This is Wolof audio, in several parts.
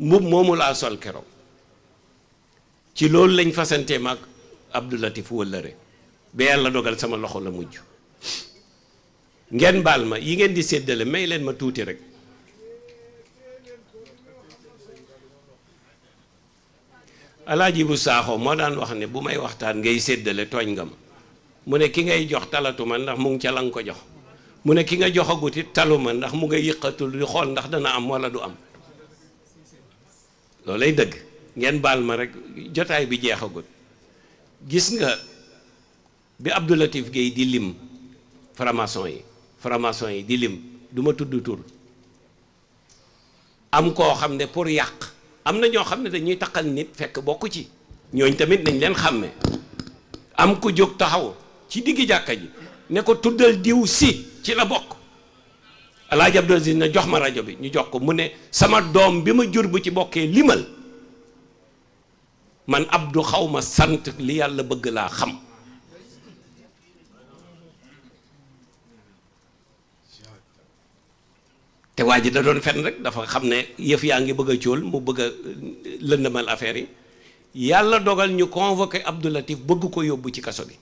mbub moomu laa sol keroog ci loolu lañ fasantee maag Abdou Latif wëllëre ba yàlla dogal sama loxo la mujj ngeen baal ma yi ngeen di séddale may leen ma tuuti rek Alaaji bu Saaxo moo daan wax ne bu may waxtaan ngay séddale tooñ nga ma mu ne ki ngay jox talatuma ndax mu ngi ca la nga ko jox mu ne ki nga joxagut it taluma ndax mu nga yëqatul di xool ndax dana am wala du am loolay dëgg ngeen baal ma rek jotaay bi jeexagut gis nga bi Abdou Latif Guèye di lim franc-maçon yi di lim du ma tudd tur am koo xam ne pour yàq am na ñoo xam ne dañuy taqal nit fekk bokku ci ñooñ tamit nañ leen xàmme am ku jóg taxaw ci diggi jàkka ji ne ko tuddal diw si ci la bokk Alaaji Abdou Aziz na jox ma rajo bi ñu jox ko mu ne sama doom bi ma jur bu ci bokkee limal man Abdou xaw ma sant li yàlla bëgg laa xam te waa ji da doon fen rek dafa xam ne yëf yaa ngi bëgg a cóol mu bëgg a lëndëmal affaire yi yàlla dogal ñu convoqué Abdou Latif bëgg ko yóbbu ci kaso bi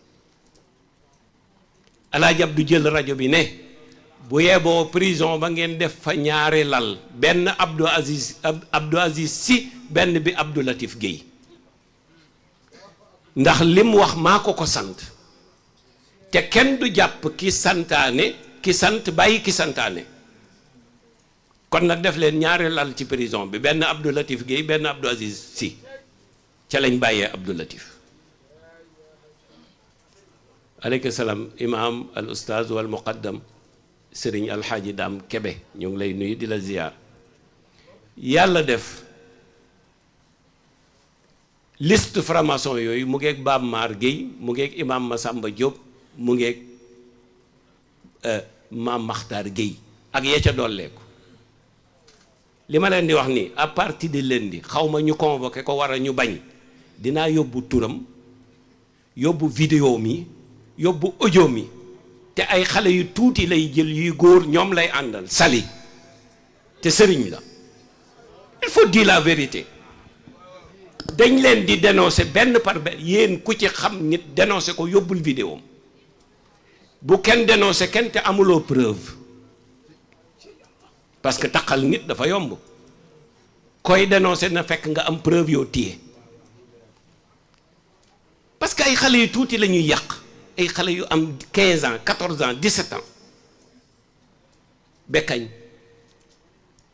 Alaaji Abdou jël rajo bi ne bu yeboo prison ba ngeen def fa ñaari lal benn Abdou Aziz si benn bi Abdou Latif Guèye ndax lim wax maa ko ko sant te kenn du jàpp ki santaane ki sant bàyyi ki santaane kon nag def leen ñaari lal ci prison bi benn Abdou Latif Guèye benn Abdou Aziz si ca lañ bàyyee Abdou Latif aleykum salaam imaam al ustaaz wal muqaddam sëriñ alxaaji daam kebe ñu ngi lay nuyu di la ziyaar yàlla def liste franc-maçon yooyu mu ngeeg Baab Maar Guèye mu ngeeg imaam Masamba Diop mu ngeeg maam Maxtaar Guèye ak ya ca dolleeku li ma leen di wax nii à partir de lundi xaw ma ñu convoqué ko war a ñu bañ dinaa yóbbu turam yóbbu vidéo mi yóbbu audio mi te ay xale yu tuuti lay jël yuy góor ñoom lay àndal sali te sëriñ la il faut dire la vérité dañ leen di dénoncer benn par benn yéen ku ci xam nit dénoncer ko yóbbul vidéo bu kenn dénoncer kenn te amuloo preuve parce que taqal nit dafa yomb koy dénoncer na fekk nga am preuve yoo téye parce que ay xale yu tuuti la ñuy yàq ay xale yu am 15 ans 14 ans 17 ans bekkañ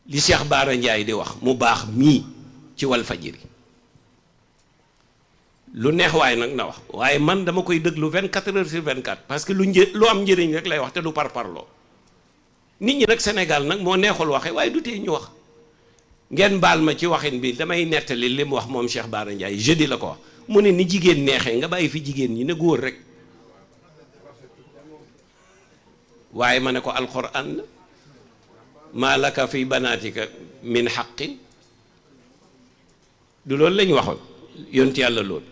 li Cheikh Baara Ndiaye di wax mu baax mii ci Walfadjri lu neex waaye nag na wax waaye man dama koy déglu 24 heures sur 24 parce que lu am njëriñ rek lay wax te du parparloo nit ñi nag Sénégal nag moo neexul waxe waaye du tee ñu wax ngeen baal ma ci waxin bi damay nettali li mu wax moom Cheikh Baara Ndiaye jeudi la ko wax mu ne ni jigéen neexee nga bàyyi fi jigéen ñi ne góor rek waaye ma ne ko alquran la maa laka fi banaatika min xaqin du loolu lañ waxoon yonti yàlla loolu